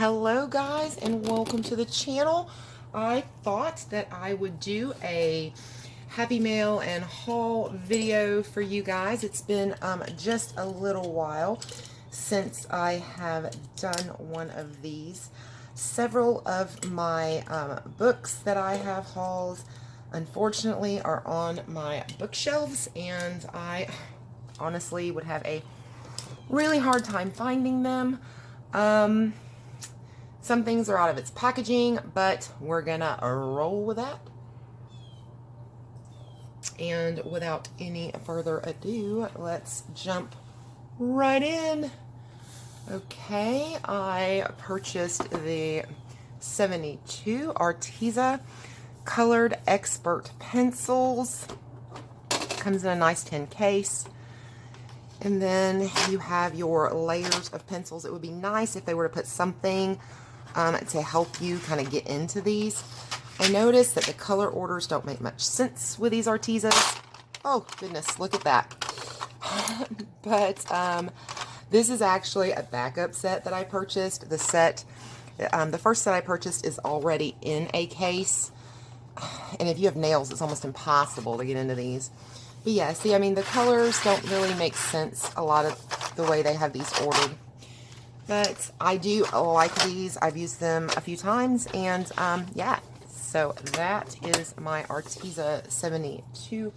Hello guys, and welcome to the channel. I thought that I would do a Happy Mail and haul video for you guys. It's been just a little while since I have done one of these. Several of my books that I have hauled, unfortunately, are on my bookshelves, and I honestly would have a really hard time finding them. Some things are out of its packaging, but we're gonna roll with that. And without any further ado, let's jump right in. Okay, I purchased the 72 Arteza Colored Expert Pencils. Comes in a nice tin case. And then you have your layers of pencils. It would be nice if they were to put something to help you kind of get into these. I noticed that the color orders don't make much sense with these Artezas. Oh goodness, look at that. But this is actually a backup set that I purchased. The first set I purchased is already in a case. And if you have nails, it's almost impossible to get into these. But yeah, see, I mean, the colors don't really make sense a lot of the way they have these ordered. But I do like these. I've used them a few times, and yeah. So that is my Arteza 72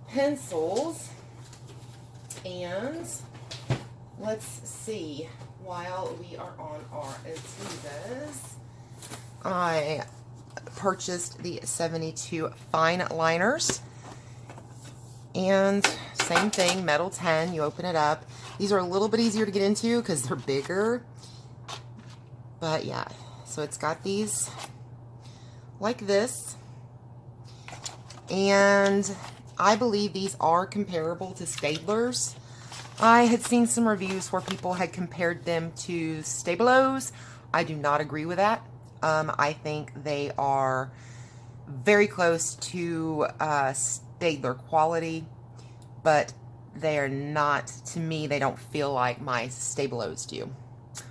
pencils. And let's see, while we are on our Artezas, I purchased the 72 Fineliners. And same thing, metal 10, you open it up. These are a little bit easier to get into because they're bigger. But yeah, so it's got these like this. And I believe these are comparable to Staedtlers. I had seen some reviews where people had compared them to Stabelos. I do not agree with that. I think they are very close to Staedtler quality, but they are not, to me, they don't feel like my Stabelos do,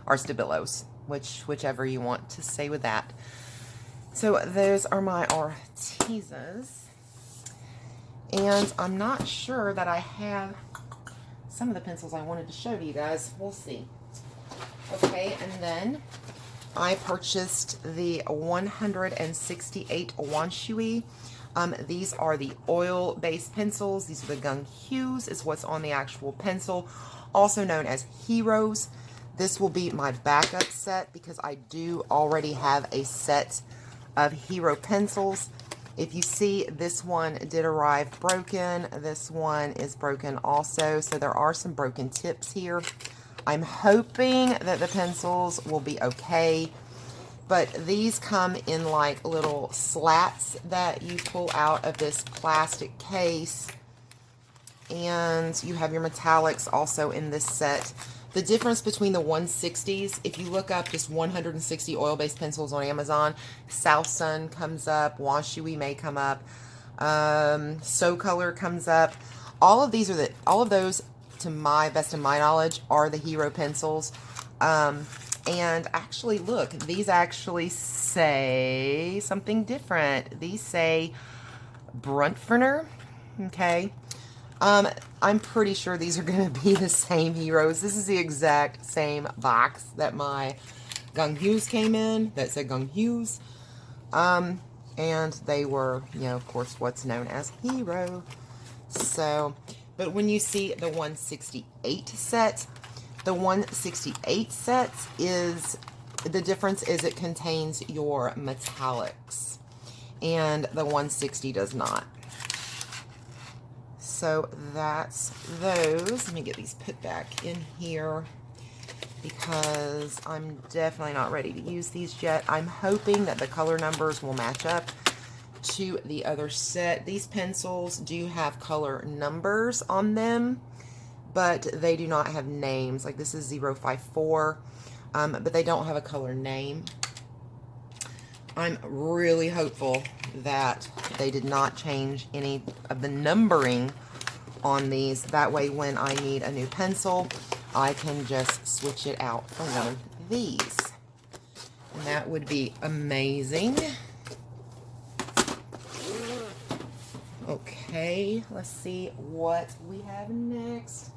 or Stabilos, whichever you want to say with that. So those are my Artezas, and I'm not sure that I have some of the pencils I wanted to show to you guys. We'll see. Okay, and then I purchased the 168 Wanshui. These are the oil-based pencils. These are the Gung Hues, is what's on the actual pencil, also known as Heroes. This will be my backup set because I do already have a set of Hero pencils. If you see, this one did arrive broken. This one is broken also, so there are some broken tips here. I'm hoping that the pencils will be okay. But these come in like little slats that you pull out of this plastic case. And you have your metallics also in this set. The difference between the 160s, if you look up just 160 oil-based pencils on Amazon, South Sun comes up, Wanshui may come up, So Color comes up. All of those, to my best of my knowledge, are the Hero pencils. And actually, look, these actually say something different. These say Bruntferner, okay? I'm pretty sure these are going to be the same Heroes. This is the exact same box that my Gung Hues came in, that said Gung Hues. And they were, you know, of course, what's known as Hero. So, but when you see the 168 set, the 168 set is, the difference is it contains your metallics, and the 160 does not. So that's those. Let me get these put back in here because I'm definitely not ready to use these yet. I'm hoping that the color numbers will match up to the other set. These pencils do have color numbers on them, but they do not have names. Like this is 054, but they don't have a color name. I'm really hopeful that they did not change any of the numbering on these. That way when I need a new pencil, I can just switch it out for one of these. That would be amazing. Okay, let's see what we have next.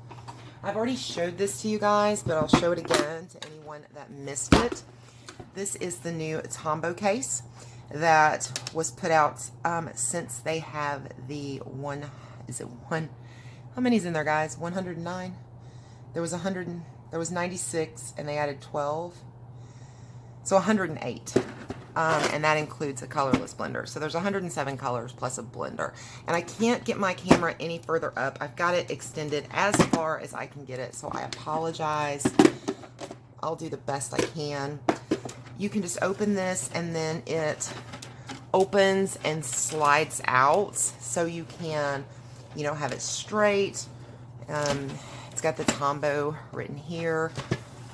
I've already showed this to you guys, but I'll show it again to anyone that missed it. This is the new Tombow Case that was put out since they have the one, is it one? How many's in there, guys? 109? There was 100, there was 96, and they added 12. So 108. And that includes a colorless blender. So there's 107 colors plus a blender. And I can't get my camera any further up. I've got it extended as far as I can get it, so I apologize. I'll do the best I can. You can just open this, and then it opens and slides out, so you can, you know, have it straight. It's got the Tombow written here.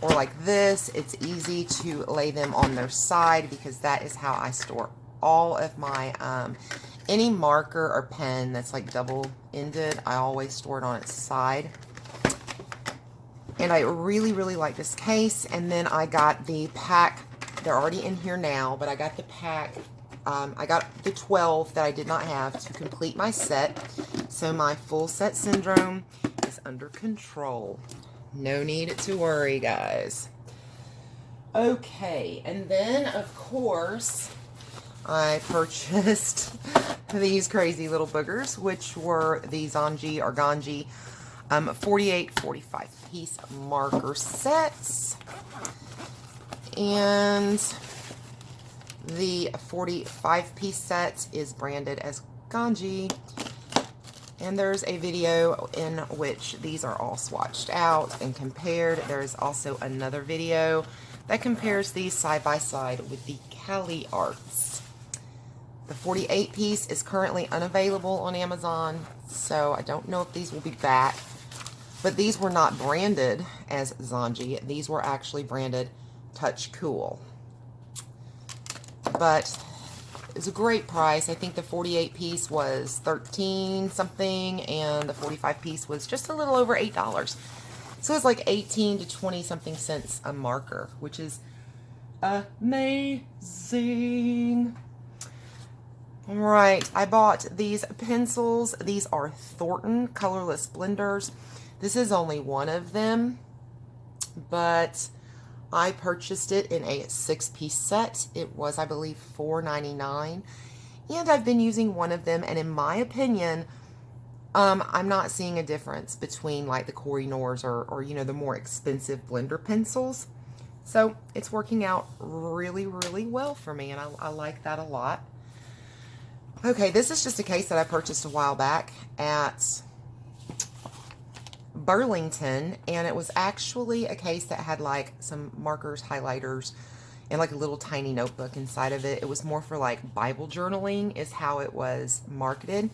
Or like this, it's easy to lay them on their side because that is how I store all of my, any marker or pen that's like double-ended, I always store it on its side. And I really, really like this case. And then I got the pack, they're already in here now, but I got the pack, I got the 12 that I did not have to complete my set. So my full set syndrome is under control. No need to worry, guys. Okay, and then, of course, I purchased these crazy little boogers, which were the Zanji or Ganji 48, 45 piece marker sets. And the 45 piece set is branded as Ganji. And there's a video in which these are all swatched out and compared. There's also another video that compares these side by side with the Cali Arts. The 48 piece is currently unavailable on Amazon, so I don't know if these will be back. But these were not branded as Zanji. These were actually branded Touch Cool. But it's a great price. I think the 48 piece was 13 something, and the 45 piece was just a little over $8. So it's like 18 to 20 something cents a marker, which is amazing. All right, I bought these pencils. These are Norton colorless blenders. This is only one of them, but I purchased it in a 6-piece set. It was, I believe, $4.99. And I've been using one of them, and in my opinion, I'm not seeing a difference between like the Koh-i-Noors or you know, the more expensive blender pencils. So it's working out really, really well for me, and I like that a lot. Okay, this is just a case that I purchased a while back at Burlington, and it was actually a case that had like some markers, highlighters, and like a little tiny notebook inside of it. It was more for like Bible journaling is how it was marketed.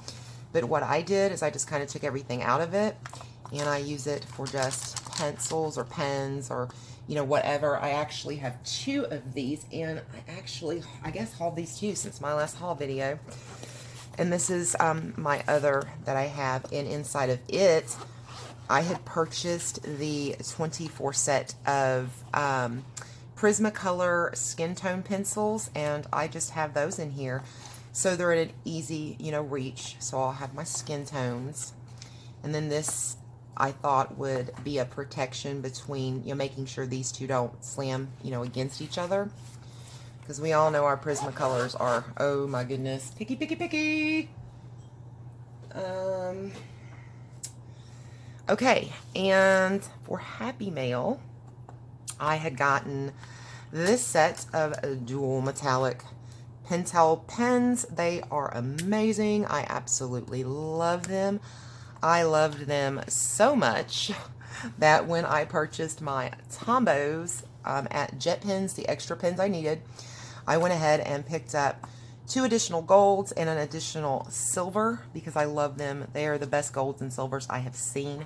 But what I did is I just kind of took everything out of it, and I use it for just pencils or pens or, you know, whatever. I actually have 2 of these, and I guess hauled these 2 since my last haul video. And this is my other that I have, and inside of it, I had purchased the 24 set of Prismacolor skin tone pencils, and I just have those in here. So they're at an easy, you know, reach. So I'll have my skin tones. And then this, I thought, would be a protection between, you know, making sure these two don't slam, you know, against each other. Because we all know our Prismacolors are, oh my goodness, picky, picky, picky. Okay, and for Happy Mail, I had gotten this set of dual metallic Pentel pens. They are amazing. I absolutely love them. I loved them so much that when I purchased my Tombows at Jet Pens, the extra pens I needed, I went ahead and picked up 2 additional golds and an additional silver because I love them. They are the best golds and silvers I have seen.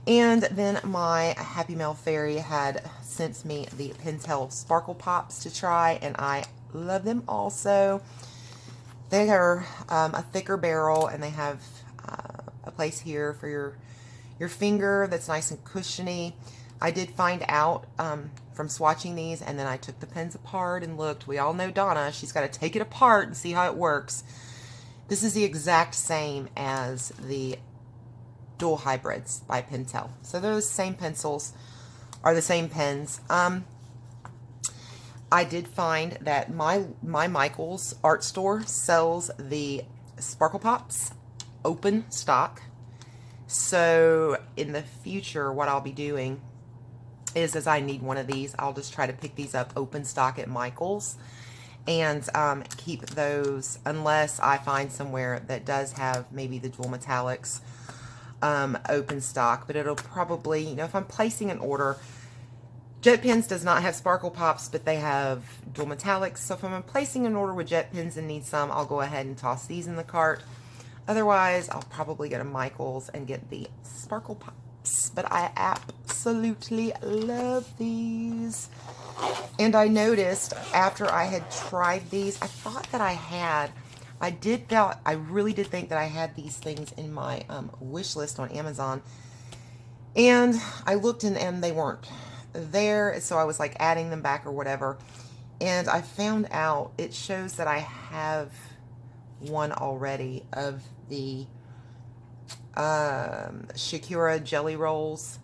And then my Happy Mail Fairy had sent me the Pentel Sparkle Pops to try, and I love them also. They are a thicker barrel, and they have a place here for your finger that's nice and cushiony. I did find out from swatching these, and then I took the pens apart and looked. We all know Donna. She's got to take it apart and see how it works. This is the exact same as the Dual Hybrids by Pentel. So those same pencils are the same pens. I did find that my Michaels art store sells the Sparkle Pops open stock. So in the future, what I'll be doing is, as I need one of these, I'll just try to pick these up open stock at Michaels and keep those, unless I find somewhere that does have maybe the dual metallics open stock. But it'll probably, you know, if I'm placing an order, Jet Pens does not have Sparkle Pops, but they have dual metallics. So if I'm placing an order with Jet Pens and need some, I'll go ahead and toss these in the cart. Otherwise, I'll probably go to Michaels and get the Sparkle Pops. But I absolutely love these. And I noticed after I had tried these, I thought that I really did think that I had these things in my wish list on Amazon. And I looked and they weren't there. So I was like adding them back or whatever. And I found out it shows that I have one already of the Shakira Jelly Rolls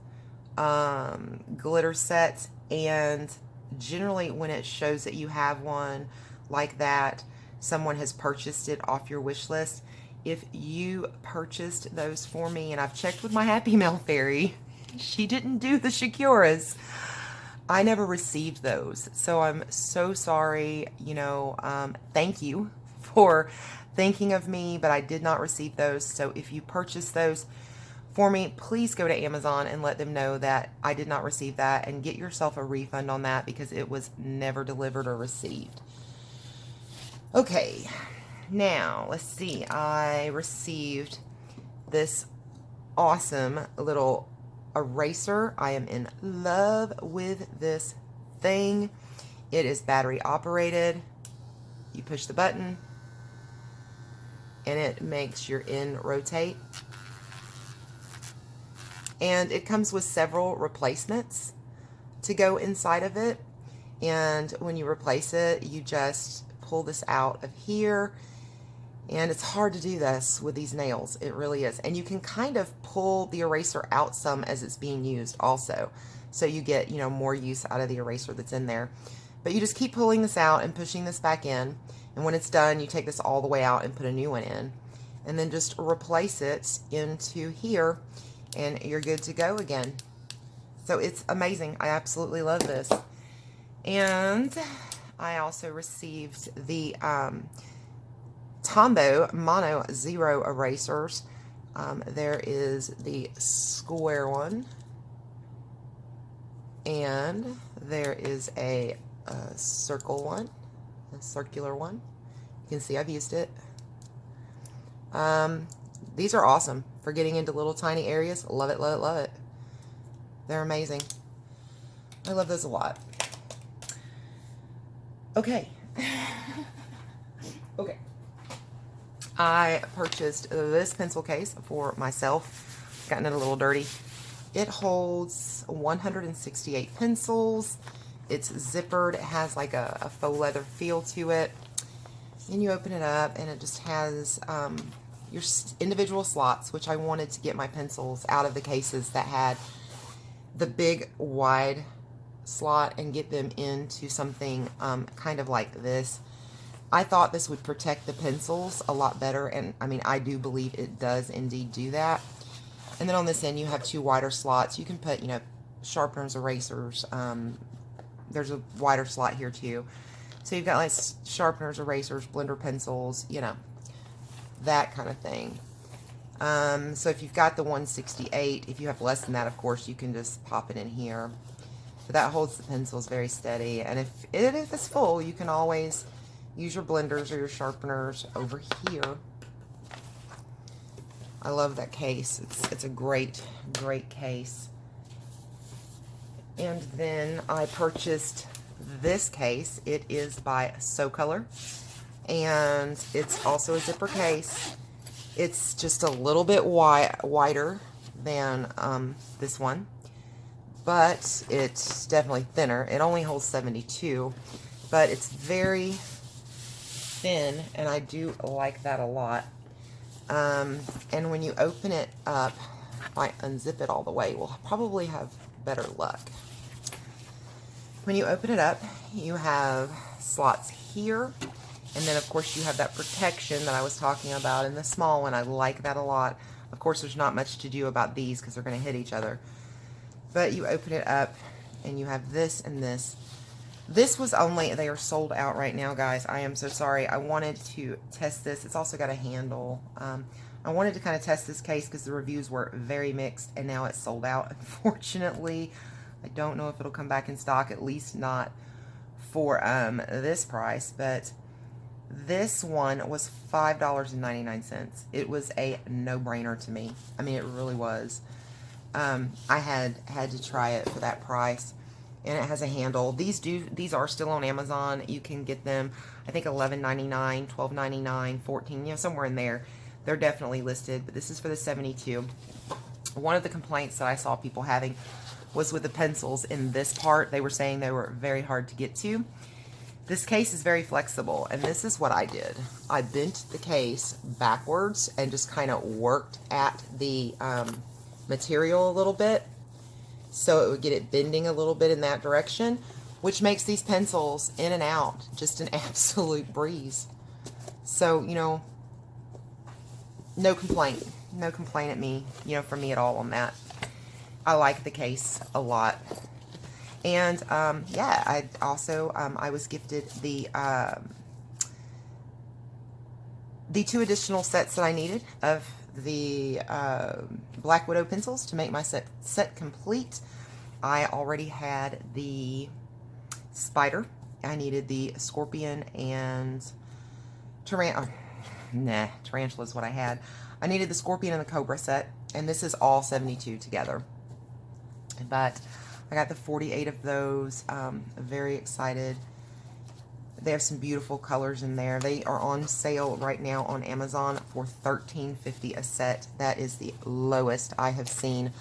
glitter set. And generally when it shows that you have one like that, someone has purchased it off your wish list. If you purchased those for me, and I've checked with my Happy Mail fairy, she didn't do the Shakiras. I never received those. So I'm so sorry. You know, thank you for thinking of me, but I did not receive those. So if you purchase those for me, please go to Amazon and let them know that I did not receive that, and get yourself a refund on that because it was never delivered or received. Okay, now let's see. I received this awesome little eraser. I am in love with this thing. It is battery operated. You push the button and it makes your end rotate. And it comes with several replacements to go inside of it. And when you replace it, you just pull this out of here. And it's hard to do this with these nails. It really is. And you can kind of pull the eraser out some as it's being used also. So you get, you know, more use out of the eraser that's in there. But you just keep pulling this out and pushing this back in. And when it's done, you take this all the way out and put a new one in. And then just replace it into here. And you're good to go again. So it's amazing. I absolutely love this. And I also received the Tombow Mono Zero erasers. There is the square one. And there is a circle one. A circular one. You can see I've used it. These are awesome for getting into little tiny areas. Love it, love it, love it. They're amazing. I love those a lot. Okay. Okay. I purchased this pencil case for myself. Gotten it a little dirty. It holds 168 pencils. It's zippered. It has like a faux leather feel to it. And you open it up and it just has your individual slots, which I wanted to get my pencils out of the cases that had the big wide slot and get them into something kind of like this. I thought this would protect the pencils a lot better, and I mean, I do believe it does indeed do that. And then on this end you have two wider slots. You can put, you know, sharpeners, erasers. There's a wider slot here too. So you've got like sharpeners, erasers, blender pencils, you know, that kind of thing. So if you've got the 168, if you have less than that, of course, you can just pop it in here. But that holds the pencils very steady. And if it's full, you can always use your blenders or your sharpeners over here. I love that case. It's a great, great case. And then I purchased this case. It is by So Color. And it's also a zipper case. It's just a little bit wider than this one. but it's definitely thinner. It only holds 72, but it's very thin, and I do like that a lot. And when you open it up, if I unzip it all the way, we'll probably have better luck. When you open it up, you have slots here, and then of course you have that protection that I was talking about in the small one. I like that a lot. Of course, there's not much to do about these because they're going to hit each other. But you open it up, and you have this and this. This was only, they are sold out right now, guys. I am so sorry. I wanted to test this. It's also got a handle. I wanted to kind of test this case because the reviews were very mixed, and now it's sold out, unfortunately. I don't know if it'll come back in stock, at least not for this price, but this one was $5.99. It was a no-brainer to me. I mean, it really was. I had to try it for that price, and it has a handle. These are still on Amazon. You can get them, I think, $11.99, $12.99, $14, you know, somewhere in there. They're definitely listed, but this is for the 72. One of the complaints that I saw people having was with the pencils in this part. They were saying they were very hard to get to. This case is very flexible, and this is what I did. I bent the case backwards and just kind of worked at the material a little bit, so it would get it bending a little bit in that direction, which makes these pencils in and out just an absolute breeze. So, you know, no complaint at me, you know, from me at all on that. I like the case a lot. And yeah, I also I was gifted the 2 additional sets that I needed of the Black Widow pencils to make my set complete. I already had the spider. I needed the scorpion and tarantula is what I had. I needed the scorpion and the cobra set, and this is all 72 together. But I got the 48 of those. Very excited. They have some beautiful colors in there. They are on sale right now on Amazon for $13.50 a set. That is the lowest I have seen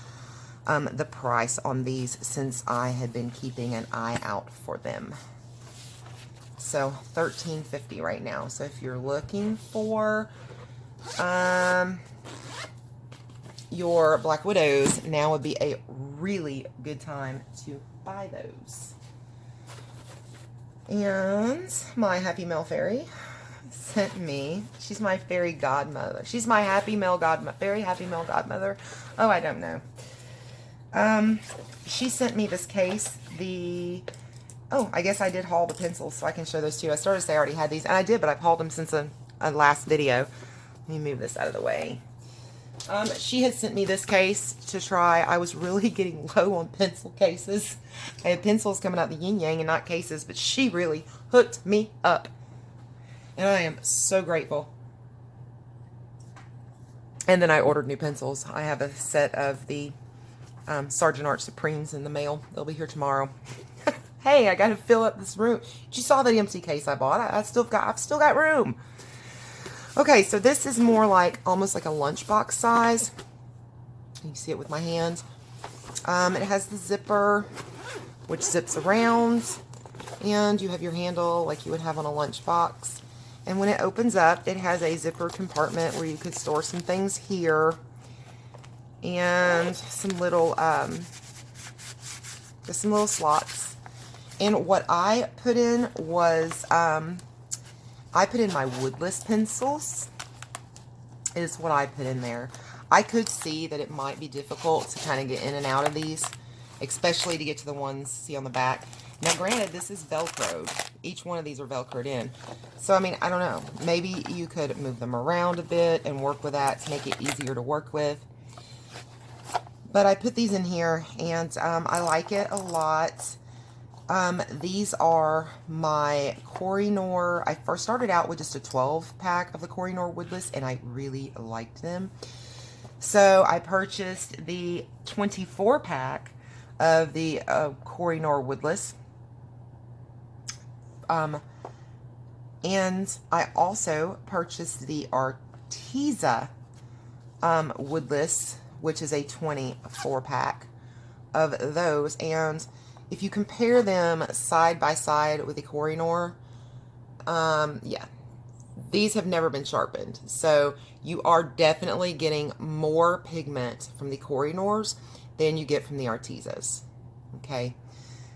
the price on these since I had been keeping an eye out for them. So $13.50 right now. So if you're looking for your Black Widows, now would be a really good time to buy those. And my Happy Mail Fairy sent me, she's my fairy godmother. She's my happy mail godmother, very happy mail godmother. Oh, I don't know. She sent me this case, oh, I guess I did haul the pencils, so I can show those too. I started to say I already had these, and I did, but I've hauled them since a last video. Let me move this out of the way. She had sent me this case to try. I was really getting low on pencil cases. I had pencils coming out the yin-yang and not cases, but she really hooked me up. And I am so grateful. And then I ordered new pencils. I have a set of the Sergeant Art Supremes in the mail. They'll be here tomorrow. Hey, I got to fill up this room. You saw the empty case I bought. I've still got room. Okay, so this is more like, almost like a lunchbox size. You can see it with my hands. It has the zipper, which zips around, and you have your handle like you would have on a lunchbox. And when it opens up, it has a zipper compartment where you could store some things here, and some little, just some little slots. And what I put in was, I put in my Woodless pencils, is what I put in there. I could see that it might be difficult to kind of get in and out of these, especially to get to the ones, see on the back. Now, granted, this is Velcroed. Each one of these are Velcroed in. So, I mean, I don't know. Maybe you could move them around a bit and work with that to make it easier to work with. But I put these in here, and I like it a lot. These are my Noor. I first started out with just a 12-pack of the Noor Woodless, and I really liked them. So I purchased the 24-pack of the Noor Woodless. And I also purchased the Arteza Woodless, which is a 24-pack. of those. And if you compare them side by side with the Koh-i-Noor, yeah, these have never been sharpened. So you are definitely getting more pigment from the Koh-i-Noors than you get from the Artezas. Okay,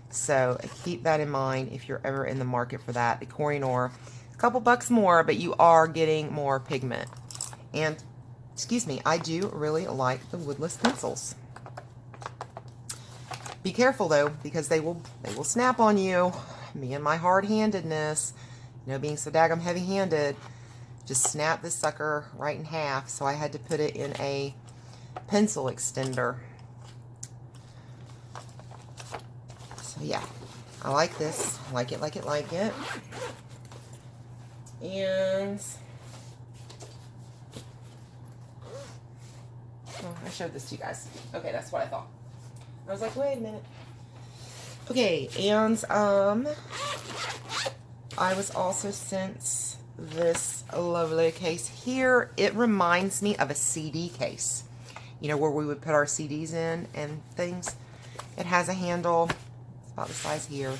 so keep that in mind if you're ever in the market for that. The Koh-i-Noor, a couple bucks more, but you are getting more pigment. And, excuse me, I do really like the Woodless pencils. Be careful though, because they will snap on you. Me and my hard-handedness, you know, being so daggum heavy-handed, just snapped this sucker right in half. So I had to put it in a pencil extender. So yeah, I like this. Like it, like it, like it. And oh, I showed this to you guys. Okay, that's what I thought. I was like, wait a minute. Okay, and I was also sent this lovely case here. It reminds me of a CD case, you know, where we would put our CDs in and things. It has a handle. It's about the size here.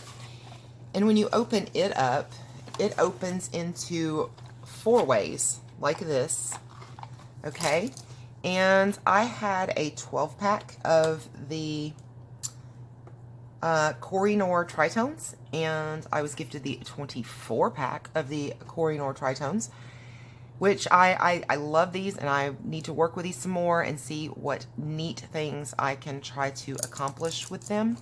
And when you open it up, it opens into 4 ways, like this. Okay? And I had a 12-pack of the Koh-i-Noor Tritones, and I was gifted the 24-pack of the Koh-i-Noor Tritones, which I love these, and I need to work with these some more and see what neat things I can try to accomplish with them.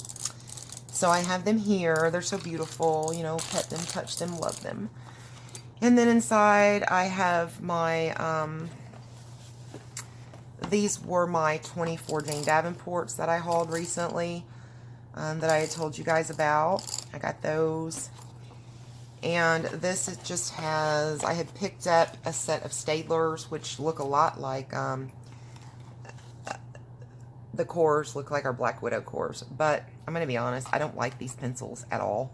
So I have them here. They're so beautiful, you know, pet them, touch them, love them. And then inside I have my, these were my 24 Jane Davenports that I hauled recently, that I had told you guys about. I got those. And this it just has, I had picked up a set of Staedtlers, which look a lot like, the cores look like our Black Widow cores. But I'm going to be honest, I don't like these pencils at all.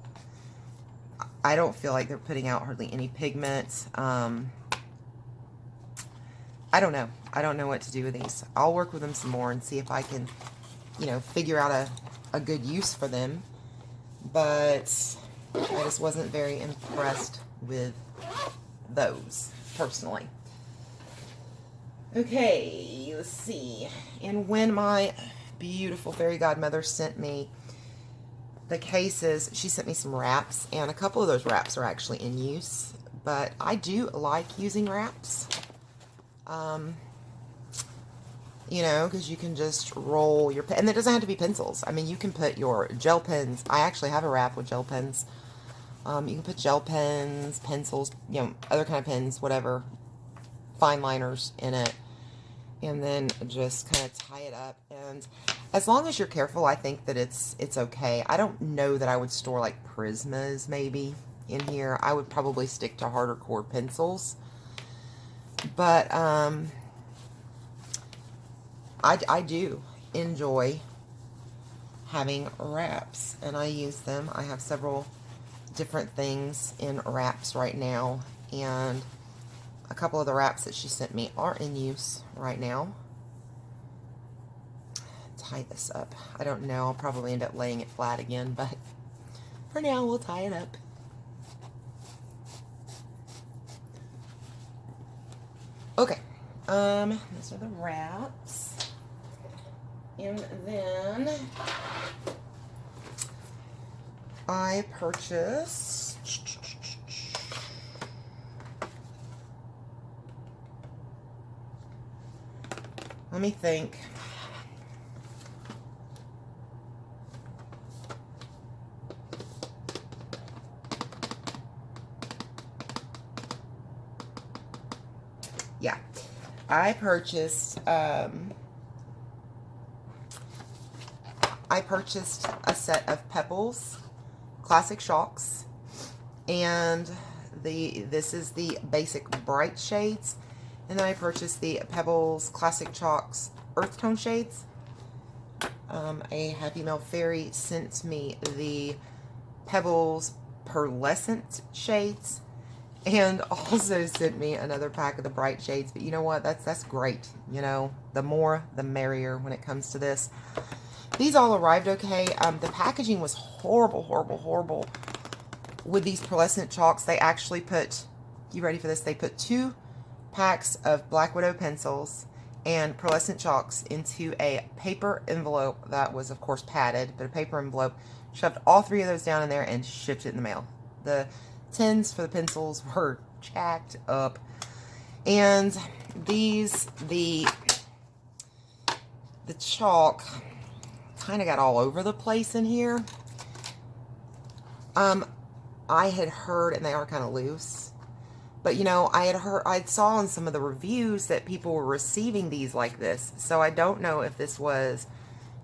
I don't feel like they're putting out hardly any pigment. I don't know. I don't know what to do with these. I'll work with them some more and see if I can, you know, figure out a good use for them. But I just wasn't very impressed with those, personally. Okay, let's see. And when my beautiful fairy godmother sent me the cases, she sent me some wraps, and a couple of those wraps are actually in use. But I do like using wraps. You know, because you can just roll your pen, and it doesn't have to be pencils. I mean, you can put your gel pens. I actually have a wrap with gel pens. You can put gel pens, pencils, you know, other kind of pens, whatever, Fineliners in it, and then just kind of tie it up. And as long as you're careful, I think that it's okay. I don't know that I would store like Prismas maybe in here. I would probably stick to harder core pencils. But I do enjoy having wraps, and I use them. I have several different things in wraps right now, and a couple of the wraps that she sent me are in use right now. Tie this up. I don't know. I'll probably end up laying it flat again, but for now we'll tie it up. Okay. Those are the wraps. And then I purchased let me think. Yeah, I purchased a set of Pebbles Classic Shocks, and this is the basic bright shades, and then I purchased the Pebbles Classic Chalks Earth Tone shades. A Happy Mail Fairy sent me the Pebbles Peralescent shades, and also sent me another pack of the bright shades. But you know what? That's great. You know, the more the merrier when it comes to this. These all arrived okay. The packaging was horrible, horrible, horrible. With these Peralescent chalks, they actually put, you ready for this? They put 2 packs of Black Widow pencils and Peralescent chalks into a paper envelope that was, of course, padded, but a paper envelope. Shoved all 3 of those down in there and shipped it in the mail. The tins for the pencils were jacked up. And these, the chalk kind of got all over the place in here. I had heard, and they are kind of loose, but you know, I saw in some of the reviews that people were receiving these like this, so I don't know if this was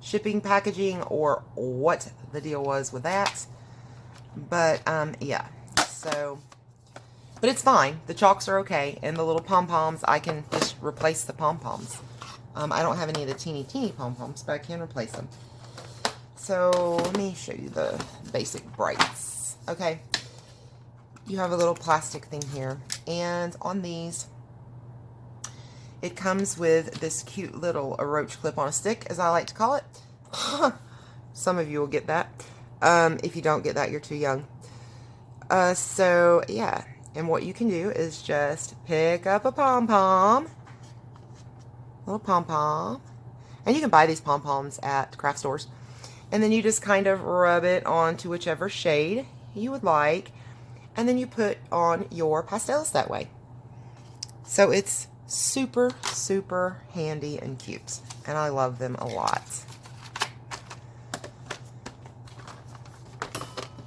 shipping packaging or what the deal was with that, but yeah, so, but it's fine. The chalks are okay, and the little pom-poms, I can just replace the pom-poms. I don't have any of the teeny pom-poms, but I can replace them. So let me show you the basic brights. Okay, you have a little plastic thing here, and on these, it comes with this cute little roach clip on a stick, as I like to call it. Some of you will get that. If you don't get that, you're too young. So yeah, and what you can do is just pick up a pom-pom, little pom-pom, and you can buy these pom-poms at craft stores, and then you just kind of rub it onto whichever shade you would like, and then you put on your pastels that way. So it's super, super handy and cute, and I love them a lot.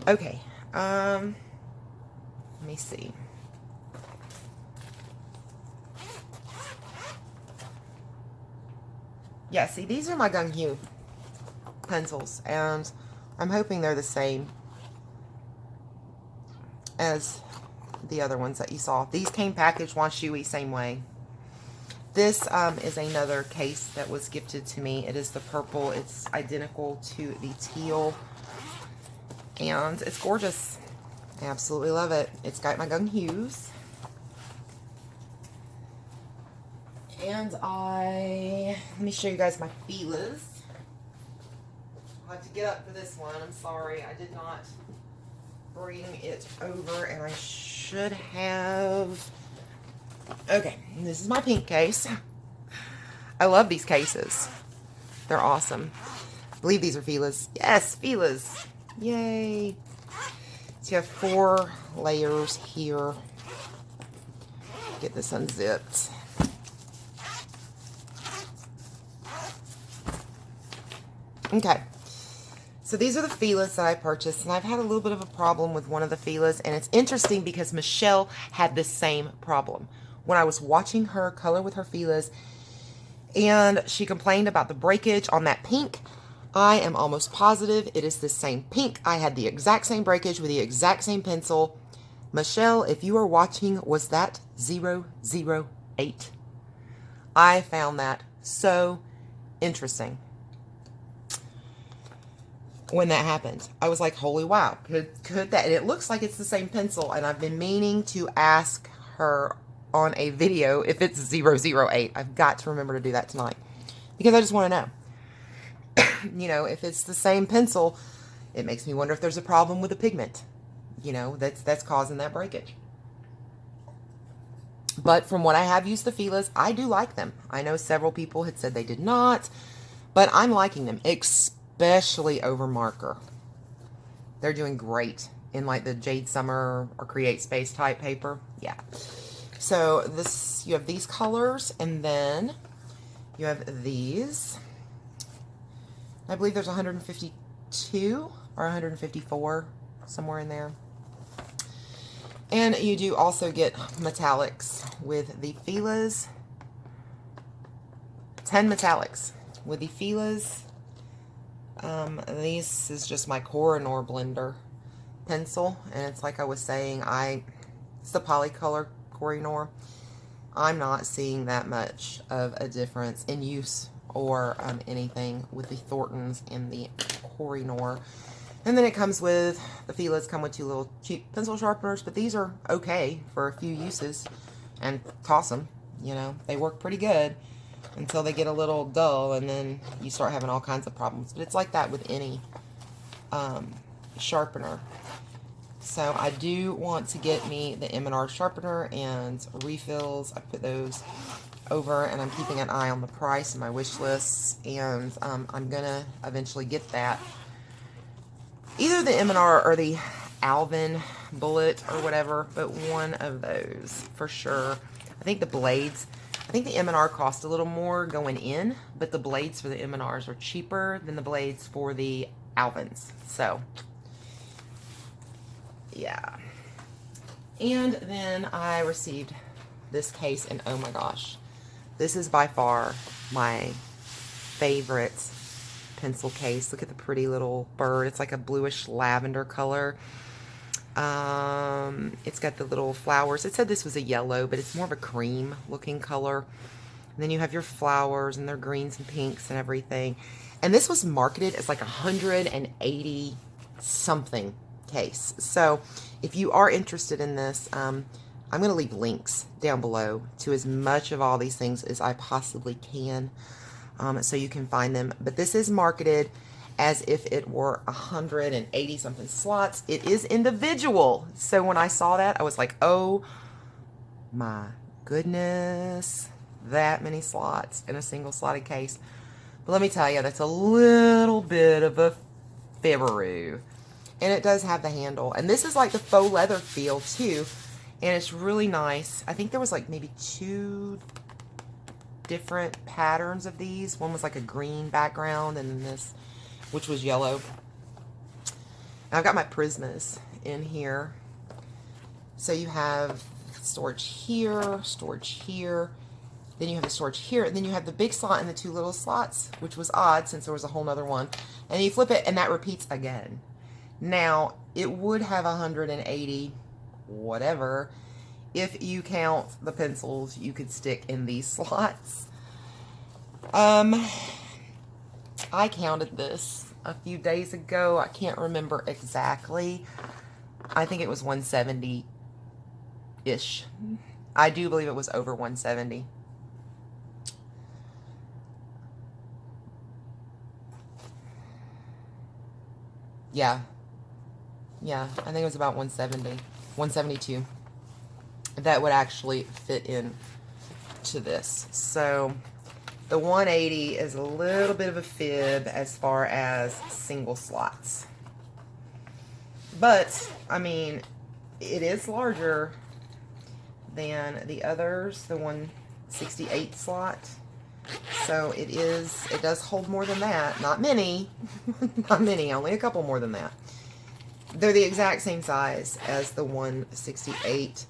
Okay, let me see. Yeah, see, these are my Gung Hu pencils, and I'm hoping they're the same as the other ones that you saw. These came packaged wanshui, same way. This is another case that was gifted to me. It is the purple. It's identical to the teal, and it's gorgeous. I absolutely love it. It's got my Gung Hus. And let me show you guys my Feelas. I'll have to get up for this one. I'm sorry, I did not bring it over, and I should have. Okay, this is my pink case. I love these cases. They're awesome. I believe these are Feelas. Yes, Feelas. Yay. So you have 4 layers here. Get this unzipped. Okay, so these are the Feelas that I purchased, and I've had a little bit of a problem with one of the Feelas, and it's interesting because Michelle had the same problem. When I was watching her color with her Feelas, and she complained about the breakage on that pink, I am almost positive it is the same pink. I had the exact same breakage with the exact same pencil. Michelle, if you are watching, was that 008? I found that so interesting when that happened. I was like, holy wow, could that? And it looks like it's the same pencil, and I've been meaning to ask her on a video if it's 008. I've got to remember to do that tonight, because I just want to know. You know, if it's the same pencil, it makes me wonder if there's a problem with the pigment, you know, that's causing that breakage. But from what I have used the Feelas, I do like them. I know several people had said they did not, but I'm liking them, especially over marker. They're doing great in like the Jade Summer or Create Space type paper. Yeah. So this, you have these colors, and then you have these. I believe there's 152 or 154, somewhere in there. And you do also get metallics with the Feelas. 10 metallics with the Feelas. This is just my Noor blender pencil, and it's like I was saying, it's the Polycolor Noor. I'm not seeing that much of a difference in use or anything with the Thorntons and the Noor. And then it comes with, the Feelas come with 2 little cheap pencil sharpeners, but these are okay for a few uses, and toss them, you know, they work pretty good. until they get a little dull, and then you start having all kinds of problems. But it's like that with any sharpener. So I do want to get me the M&R sharpener and refills. I put those over, and I'm keeping an eye on the price in my wish lists, and I'm gonna eventually get that. Either the M&R or the Alvin bullet or whatever, but one of those for sure. I think the blades, I think the M&R cost a little more going in, but the blades for the M&Rs are cheaper than the blades for the Alvins. So, yeah. And then I received this case, and oh my gosh, this is by far my favorite pencil case. Look at the pretty little bird. It's like a bluish lavender color. It's got the little flowers. It said this was a yellow, but it's more of a cream looking color. And then you have your flowers, and they're greens and pinks and everything. And this was marketed as like 180 something case. So if you are interested in this, I'm going to leave links down below to as much of all these things as I possibly can, so you can find them. But this is marketed as if it were 180 something slots. It is individual. So when I saw that, I was like, oh my goodness, that many slots in a single slotted case. But let me tell you, that's a little bit of a fibberoo. And it does have the handle. And this is like the faux leather feel too. And it's really nice. I think there was like maybe 2 different patterns of these. One was like a green background, and then this, which was yellow. Now I've got my Prismas in here. So you have storage here, then you have the storage here, and then you have the big slot and the 2 little slots, which was odd since there was a whole nother one. And you flip it, and that repeats again. Now, it would have 180 whatever if you count the pencils you could stick in these slots. I counted this a few days ago. I can't remember exactly. I think it was 170-ish. I do believe it was over 170. Yeah. Yeah, I think it was about 170. 172. That would actually fit in to this. So the 180 is a little bit of a fib as far as single slots. But, I mean, it is larger than the others, the 168 slot. So it does hold more than that. Not many. Not many, only a couple more than that. They're the exact same size as the 168.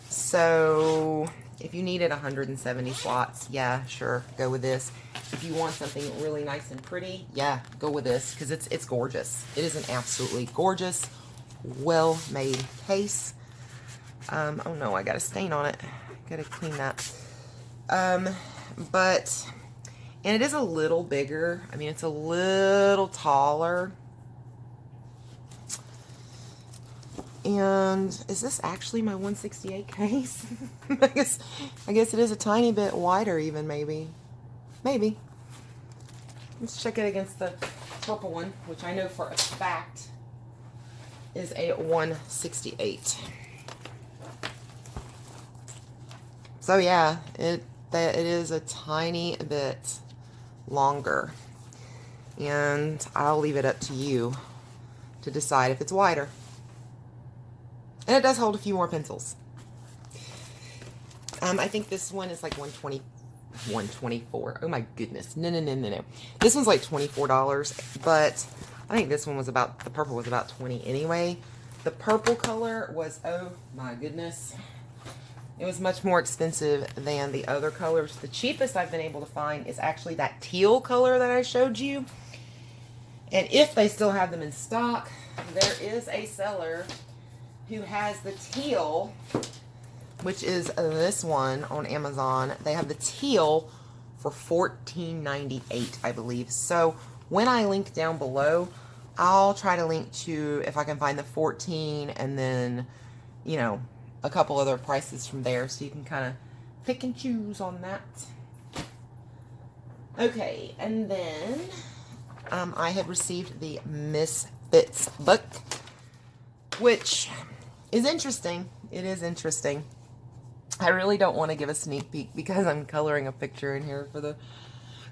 So if you needed 170 slots, yeah, sure, go with this. If you want something really nice and pretty, yeah, go with this, because it's gorgeous. It is an absolutely gorgeous, well-made case. Oh no, I got a stain on it. Gotta clean that. And it is a little bigger. I mean, it's a little taller. And is this actually my 168 case? I guess it is a tiny bit wider even, maybe. Maybe. Let's check it against the purple one, which I know for a fact is a 168. So yeah, it is a tiny bit longer. And I'll leave it up to you to decide if it's wider. And it does hold a few more pencils. I think this one is like 124. Oh my goodness. No. This one's like $24, but I think this one was the purple was about 20 anyway. The purple color was, oh my goodness. It was much more expensive than the other colors. The cheapest I've been able to find is actually that teal color that I showed you. And if they still have them in stock, there is a seller who has the teal, which is this one on Amazon. They have the teal for $14.98, I believe. So when I link down below, I'll try to link to, if I can find the 14, and then, you know, a couple other prices from there, so you can kind of pick and choose on that. Okay, and then I had received the Misfits book, which is interesting. It is interesting. I really don't want to give a sneak peek because I'm coloring a picture in here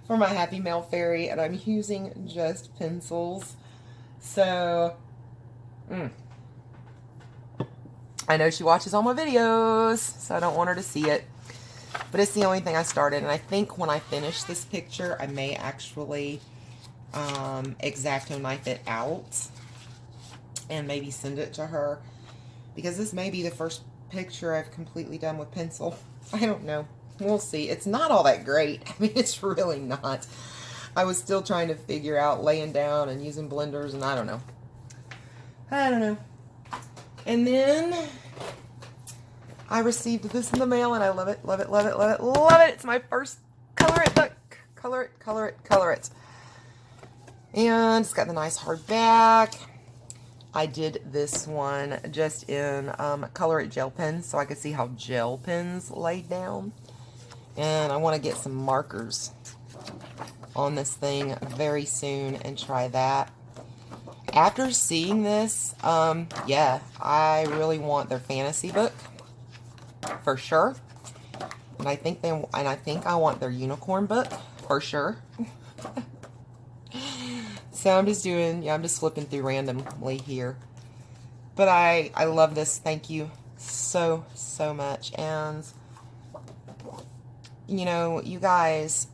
for my Happy Mail Fairy, and I'm using just pencils. So, I know she watches all my videos, so I don't want her to see it. But it's the only thing I started, and I think when I finish this picture, I may actually X-Acto knife it out and maybe send it to her, because this may be the first picture I've completely done with pencil. I don't know. We'll see. It's not all that great. I mean, it's really not. I was still trying to figure out laying down and using blenders, and I don't know. I don't know. And then I received this in the mail, and I love it, love it, love it, love it, love it. It's my first Color It book. Color It, Color It, Color It. And it's got the nice hardback. I did this one just in Color It gel pens, so I could see how gel pens laid down. And I want to get some markers on this thing very soon and try that. After seeing this, yeah, I really want their fantasy book for sure. And I think I want their unicorn book for sure. So I'm just doing, I'm just flipping through randomly here. But I love this. Thank you so much. And you know, you guys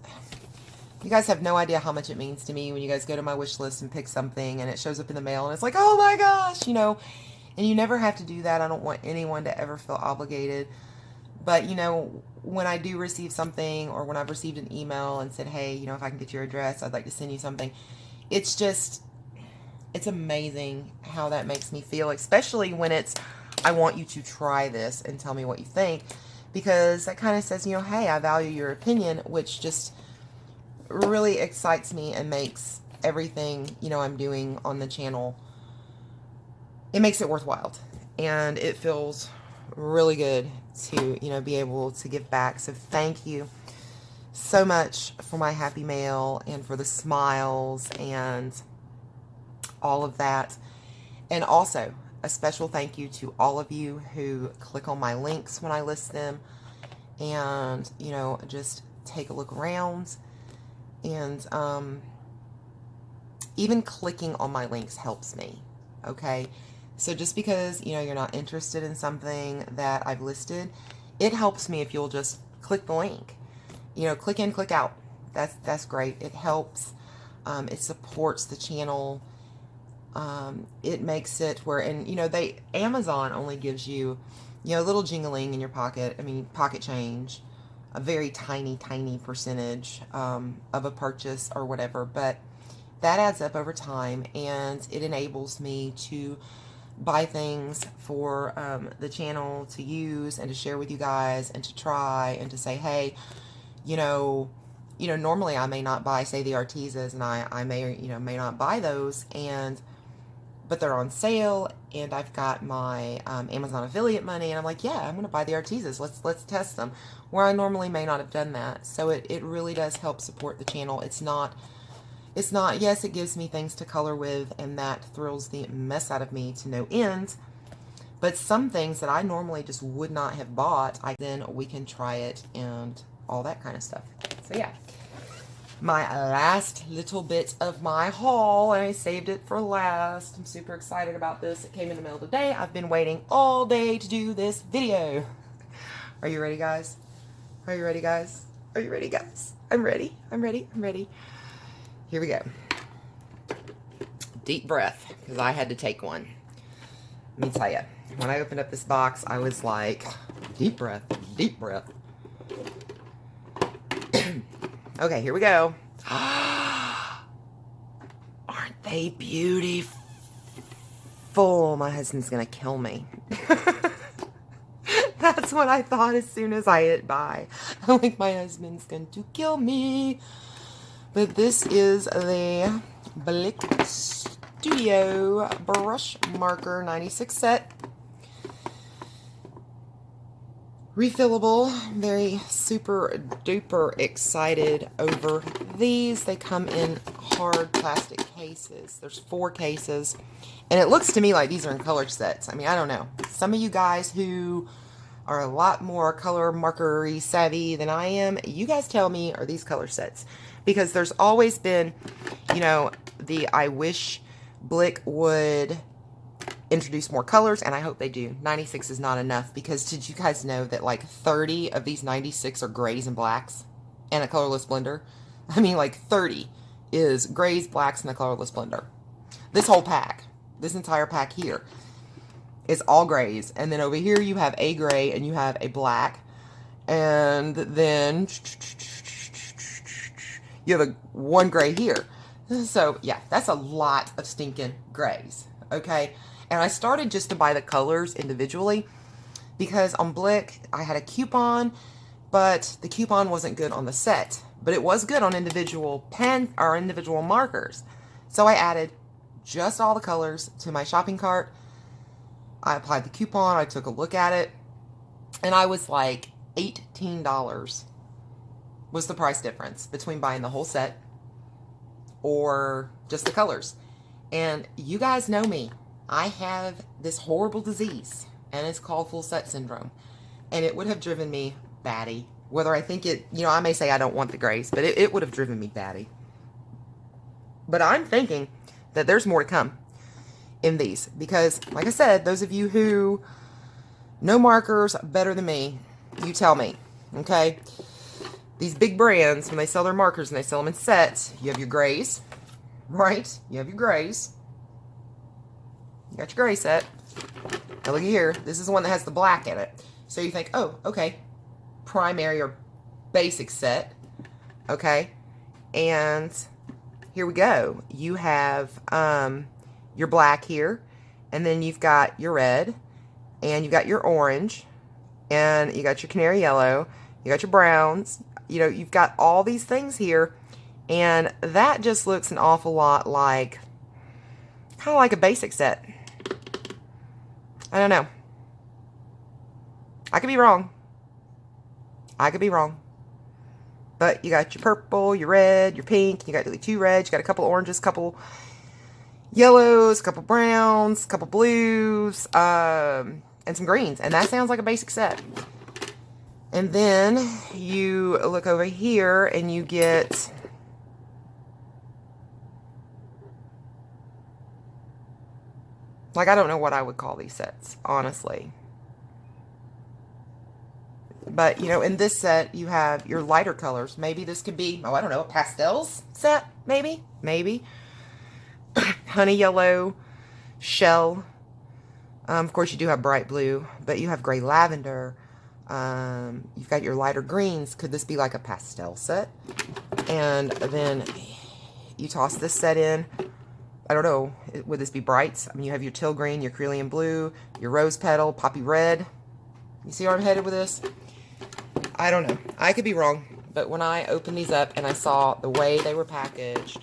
have no idea how much it means to me when you guys go to my wish list and pick something and it shows up in the mail and it's like, oh my gosh, you know. And you never have to do that. I don't want anyone to ever feel obligated. But, you know, when I do receive something, or when I've received an email and said, hey, you know, if I can get your address, I'd like to send you something. It's just, it's amazing how that makes me feel, especially when it's, I want you to try this and tell me what you think. Because that kind of says, you know, hey, I value your opinion, which just really excites me and makes everything, you know, I'm doing on the channel, it makes it worthwhile. And it feels really good to, you know, be able to give back. So thank you so much for my happy mail and for the smiles and all of that. And also a special thank you to all of you who click on my links when I list them and, you know, just take a look around. And even clicking on my links helps me. Okay, so just because, you know, you're not interested in something that I've listed, it helps me if you'll just click the link. You know, click in, click out. That's great. It helps. It supports the channel. It makes it where, and you know, Amazon only gives you, you know, a little jingling in your pocket. I mean, pocket change, a very tiny percentage of a purchase or whatever, but that adds up over time, and it enables me to buy things for the channel to use and to share with you guys and to try and to say, hey, you know, normally I may not buy, say, the Artezas, and I may, you know, may not buy those, but they're on sale, and I've got my Amazon affiliate money, and I'm like, yeah, I'm going to buy the Artezas. Let's test them, where I normally may not have done that. So it really does help support the channel. It's not, yes, it gives me things to color with, and that thrills the mess out of me to no end. But some things that I normally just would not have bought, then we can try it and all that kind of stuff. So yeah, my last little bit of my haul, and I saved it for last. I'm super excited about this. It came in the mail today. I've been waiting all day to do this video. Are you ready, guys? Are you ready, guys? Are you ready, guys? I'm ready. I'm ready. I'm ready. Here we go. Deep breath, because I had to take one. Let me tell you, when I opened up this box, I was like, deep breath, deep breath. Okay, here we go. Aren't they beautiful? My husband's gonna kill me. That's what I thought as soon as I hit buy. I'm like, my husband's going to kill me. But this is the Blick Studio Brush Marker 96 set. refillable. Very super duper excited over these. They come in hard plastic cases. There's 4 cases. And it looks to me like these are in color sets. I mean, I don't know. Some of you guys who are a lot more color markery savvy than I am, you guys tell me, are these color sets? Because there's always been, you know, I wish Blick would introduce more colors, and I hope they do. 96 is not enough, because did you guys know that like 30 of these 96 are grays and blacks and a colorless blender? I mean, like 30 is grays, blacks, and a colorless blender. This whole pack, this entire pack here, is all grays, and then over here you have a gray and you have a black, and then you have one gray here. So yeah, that's a lot of stinking grays, okay? And I started just to buy the colors individually, because on Blick I had a coupon, but the coupon wasn't good on the set, but it was good on individual pen or individual markers. So I added just all the colors to my shopping cart. I applied the coupon, I took a look at it, and I was like, $18 was the price difference between buying the whole set or just the colors. And you guys know me. I have this horrible disease, and it's called full set syndrome. And it would have driven me batty. Whether I think it, you know, I may say I don't want the grays, but it would have driven me batty. But I'm thinking that there's more to come in these, because like I said, those of you who know markers better than me, you tell me, okay? These big brands, when they sell their markers and they sell them in sets, you have your grays, right? You have your grays. You got your gray set. Now look here, this is the one that has the black in it. So you think, oh, okay, primary or basic set, okay? And here we go. You have your black here, and then you've got your red, and you've got your orange, and you got your canary yellow, you got your browns, you know, you've got all these things here, and that just looks an awful lot like, kind of like a basic set. I don't know. I could be wrong. I could be wrong. But you got your purple, your red, your pink, you got 2 reds, you got a couple oranges, couple yellows, couple browns, couple blues, and some greens. And that sounds like a basic set. And then you look over here and you get like, I don't know what I would call these sets, honestly. But, you know, in this set, you have your lighter colors. Maybe this could be, oh, I don't know, a pastels set, maybe? Maybe. Honey yellow, shell. Of course, you do have bright blue, but you have gray lavender. You've got your lighter greens. Could this be like a pastel set? And then you toss this set in. I don't know, would this be brights? I mean, you have your teal green, your cerulean blue, your rose petal, poppy red. You see where I'm headed with this? I don't know. I could be wrong. But when I opened these up and I saw the way they were packaged,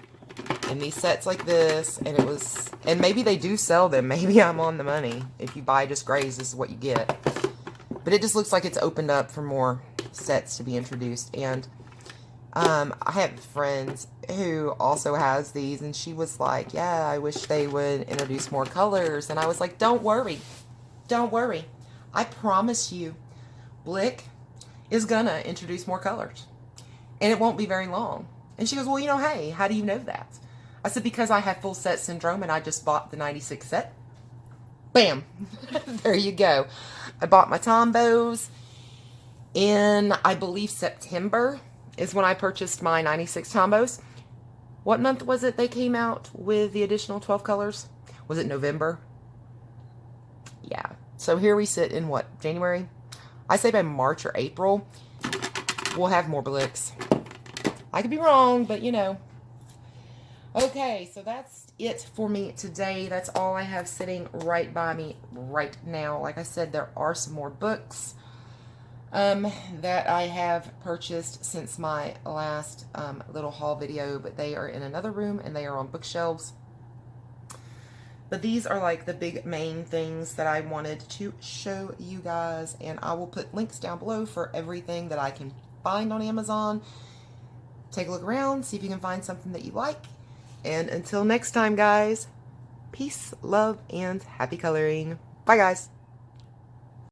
and these sets like this, and it was, and maybe they do sell them. Maybe I'm on the money. If you buy just grays, this is what you get. But it just looks like it's opened up for more sets to be introduced. And I have friends who also has these, and she was like, yeah, I wish they would introduce more colors. And I was like, don't worry. Don't worry. I promise you, Blick is gonna introduce more colors. And it won't be very long. And she goes, well, you know, hey, how do you know that? I said, because I have full set syndrome and I just bought the 96 set. Bam. There you go. I bought my Tombows in, I believe, September is when I purchased my 96 Tombows. What month was it they came out with the additional 12 colors? Was it November? Yeah. So here we sit in what, January? I say by March or April, we'll have more Blicks. I could be wrong, but you know. Okay, so that's it for me today. That's all I have sitting right by me right now. Like I said, there are some more books that I have purchased since my last little haul video, but they are in another room and they are on bookshelves. But these are like the big main things that I wanted to show you guys. And I will put links down below for everything that I can find on Amazon. Take a look around, see if you can find something that you like. And until next time, guys, peace, love, and happy coloring. Bye, guys.